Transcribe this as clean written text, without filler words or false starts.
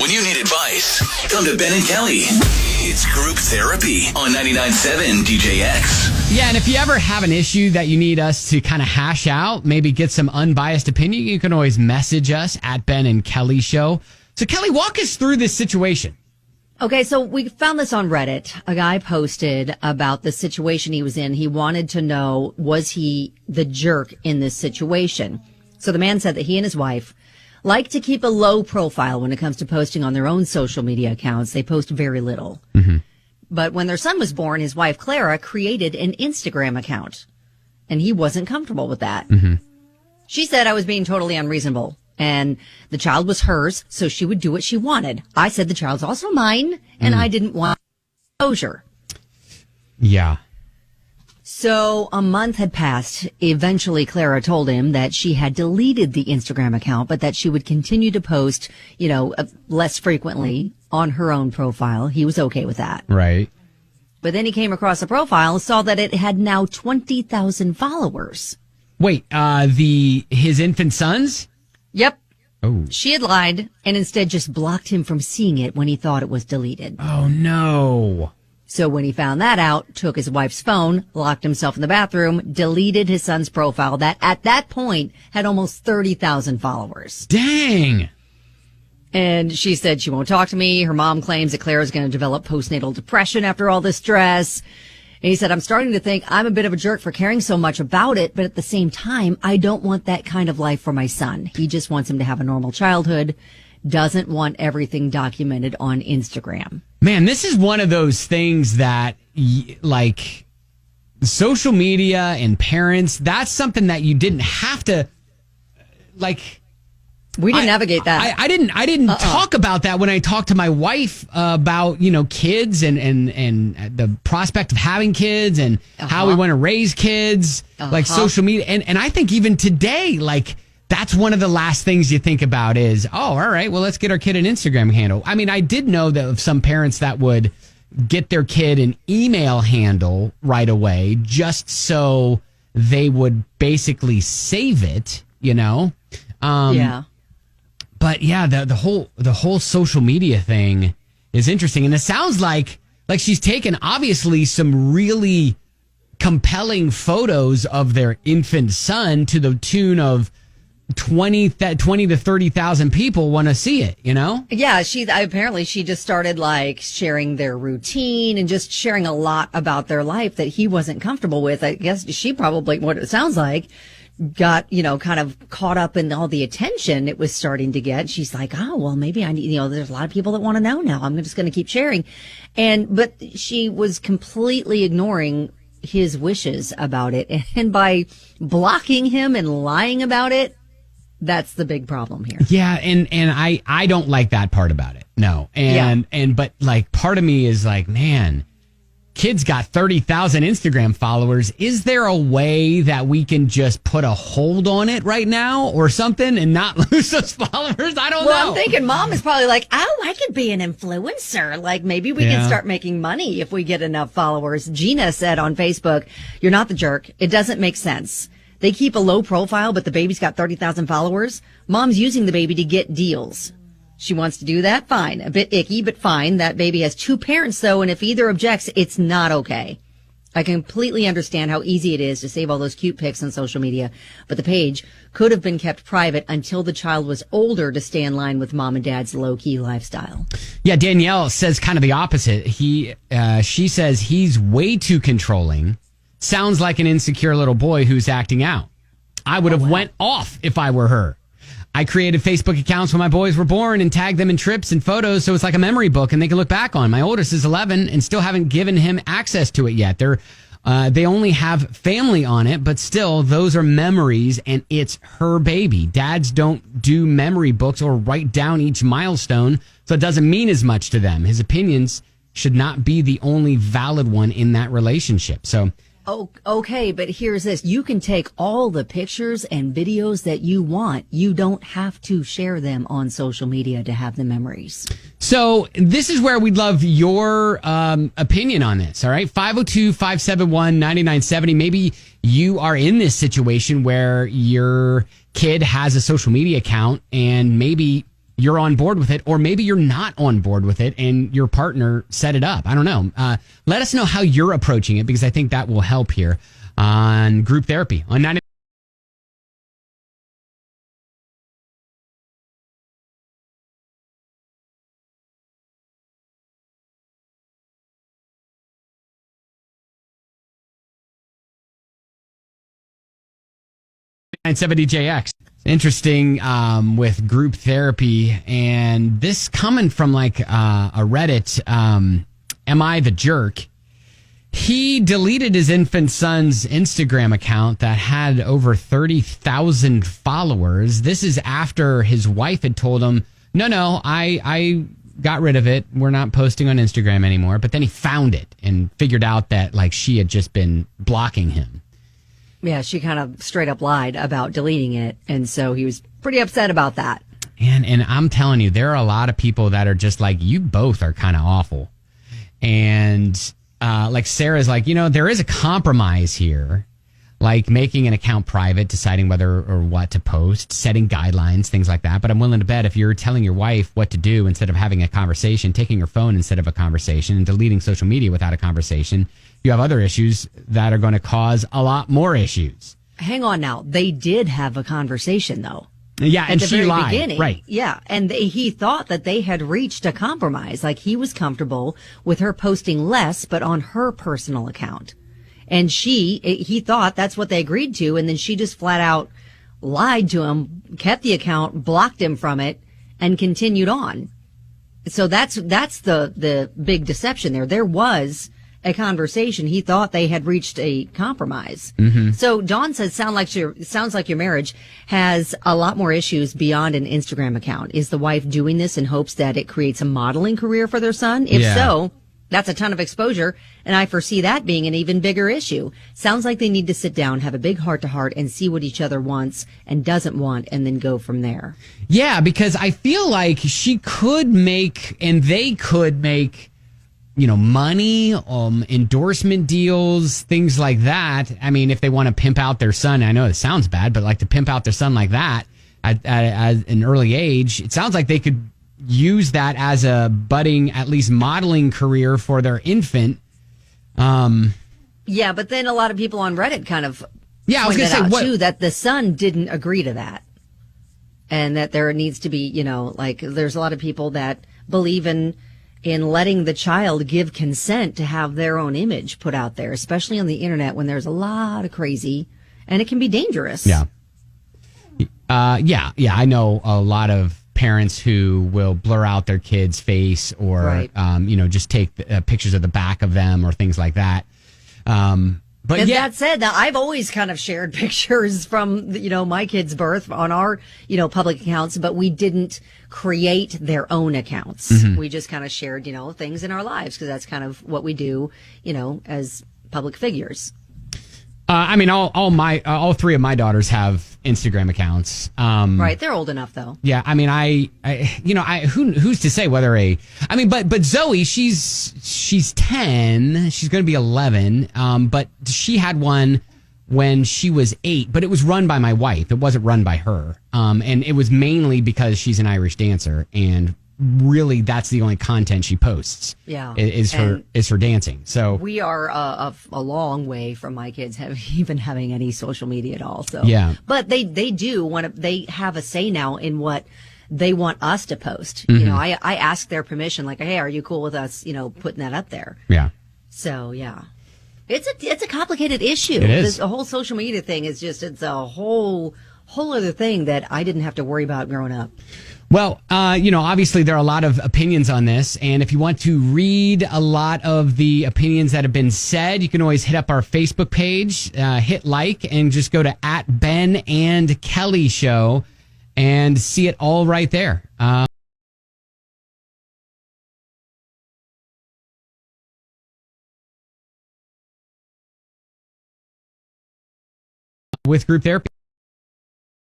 When you need advice, come to Ben and Kelly. It's Group Therapy on 99.7 DJX. Yeah, and if you ever have an issue that you need us to kind of hash out, maybe get some unbiased opinion, you can always message us at Ben and Kelly Show. So, Kelly, walk us through this situation. Okay, so we found this on Reddit. A guy posted about the situation he was in. He wanted to know, was he the jerk in this situation? So the man said that he and his wife like to keep a low profile when it comes to posting on their own social media accounts. They post very little. Mm-hmm. But when their son was born, his wife, Clara, created an Instagram account. And he wasn't comfortable with that. Mm-hmm. She said I was being totally unreasonable. And the child was hers, so she would do what she wanted. I said the child's also mine, and I didn't want exposure. Yeah. So a month had passed. Eventually, Clara told him that she had deleted the Instagram account, but that she would continue to post, less frequently on her own profile. He was okay with that. Right. But then he came across a profile and saw that it had now 20,000 followers. Wait, his infant son's? Yep. Oh. She had lied and instead just blocked him from seeing it when he thought it was deleted. Oh, no. So when he found that out, took his wife's phone, locked himself in the bathroom, deleted his son's profile that at that point had almost 30,000 followers. Dang. And she said she won't talk to me. Her mom claims that Clara's going to develop postnatal depression after all this stress. And he said, I'm starting to think I'm a bit of a jerk for caring so much about it, but at the same time, I don't want that kind of life for my son. He just wants him to have a normal childhood, doesn't want everything documented on Instagram. Man, this is one of those things that, like, social media and parents, that's something that you didn't have to, like... We didn't navigate that. I didn't talk about that when I talked to my wife about, kids and the prospect of having kids and how we want to raise kids, like social media. And I think even today, like, that's one of the last things you think about is, all right, well, let's get our kid an Instagram handle. I mean, I did know that of some parents that would get their kid an email handle right away just so they would basically save it, Yeah. But yeah, the whole social media thing is interesting, and it sounds like she's taken obviously some really compelling photos of their infant son to the tune of 20 to 30,000 people want to see it. Yeah, she just started like sharing their routine and just sharing a lot about their life that he wasn't comfortable with. I guess she probably, what it sounds like, got, kind of caught up in all the attention it was starting to get. She's like, oh, well, maybe I need, there's a lot of people that want to know now. I'm just going to keep sharing. But she was completely ignoring his wishes about it. And by blocking him and lying about it, that's the big problem here. Yeah. And I don't like that part about it. No. But like part of me is like, man, kid's got 30,000 Instagram followers. Is there a way that we can just put a hold on it right now or something and not lose those followers? I don't know. Well, I'm thinking mom is probably like, oh, I could be an influencer. Like maybe we can start making money if we get enough followers. Gina said on Facebook, you're not the jerk. It doesn't make sense. They keep a low profile, but the baby's got 30,000 followers. Mom's using the baby to get deals. She wants to do that, fine. A bit icky, but fine. That baby has two parents, though, and if either objects, it's not okay. I completely understand how easy it is to save all those cute pics on social media, but the page could have been kept private until the child was older to stay in line with mom and dad's low-key lifestyle. Yeah, Danielle says kind of the opposite. She says he's way too controlling. Sounds like an insecure little boy who's acting out. I would have went off if I were her. I created Facebook accounts when my boys were born and tagged them in trips and photos, so it's like a memory book and they can look back on. My oldest is 11 and still haven't given him access to it yet. They only have family on it, but still, those are memories and it's her baby. Dads don't do memory books or write down each milestone, so it doesn't mean as much to them. His opinions should not be the only valid one in that relationship. So... Oh, okay, but here's this. You can take all the pictures and videos that you want. You don't have to share them on social media to have the memories. So this is where we'd love your opinion on this, all right? 502-571-9970. Maybe you are in this situation where your kid has a social media account and maybe you're on board with it, or maybe you're not on board with it and your partner set it up. I don't know. Let us know how you're approaching it, because I think that will help here on Group Therapy on 970 JX. Interesting with Group Therapy, and this coming from like a Reddit, Am I the Jerk? He deleted his infant son's Instagram account that had over 30,000 followers. This is after his wife had told him, no, I got rid of it. We're not posting on Instagram anymore. But then he found it and figured out that like she had just been blocking him. Yeah, she kind of straight up lied about deleting it. And so he was pretty upset about that. And I'm telling you, there are a lot of people that are just like, you both are kind of awful. And like Sarah's like, there is a compromise here, like making an account private, deciding whether or what to post, setting guidelines, things like that. But I'm willing to bet if you're telling your wife what to do instead of having a conversation, taking her phone instead of a conversation, and deleting social media without a conversation, you have other issues that are going to cause a lot more issues. Hang on now. They did have a conversation, though. Yeah, and at the she very lied. beginning. Right. Yeah, and he thought that they had reached a compromise. Like he was comfortable with her posting less, but on her personal account. And he thought that's what they agreed to. And then she just flat out lied to him, kept the account, blocked him from it, and continued on. So that's the big deception there. There was a conversation. He thought they had reached a compromise. Mm-hmm. So Dawn says, sounds like your marriage has a lot more issues beyond an Instagram account. Is the wife doing this in hopes that it creates a modeling career for their son? If so, that's a ton of exposure, and I foresee that being an even bigger issue. Sounds like they need to sit down, have a big heart-to-heart, and see what each other wants and doesn't want, and then go from there. Yeah, because I feel like she could make, and they could make, money, endorsement deals, things like that. I mean, if they want to pimp out their son, I know it sounds bad, but like to pimp out their son like that at an early age, it sounds like they could use that as a budding, at least modeling career for their infant. Yeah, but then a lot of people on Reddit kind of I was going to say too, that the son didn't agree to that, and that there needs to be, there's a lot of people that believe in letting the child give consent to have their own image put out there, especially on the internet when there's a lot of crazy, and it can be dangerous. Yeah. I know a lot of parents who will blur out their kid's face or, right. Just take pictures of the back of them or things like that. But that said, now I've always kind of shared pictures from, my kid's birth on our, public accounts, but we didn't create their own accounts. Mm-hmm. We just kind of shared, things in our lives because that's kind of what we do, as public figures. All three of my daughters have Instagram accounts. Right, they're old enough though. Yeah, I mean, who's to say whether but Zoe, she's 10, she's going to be 11. But she had one when she was 8, but it was run by my wife. It wasn't run by her. And it was mainly because she's an Irish dancer, and really that's the only content she posts. Yeah, is her dancing. So we are a long way from my kids even having any social media at all. So yeah, but they they have a say now in what they want us to post. Mm-hmm. I ask their permission, like, hey, are you cool with us putting that up there? Yeah. So yeah, it's a complicated issue. It is. The whole social media thing is it's a whole other thing that I didn't have to worry about growing up. Well, obviously there are a lot of opinions on this, and if you want to read a lot of the opinions that have been said, you can always hit up our Facebook page, hit like, and just go to @Ben and Kelly Show and see it all right there. With Group Therapy.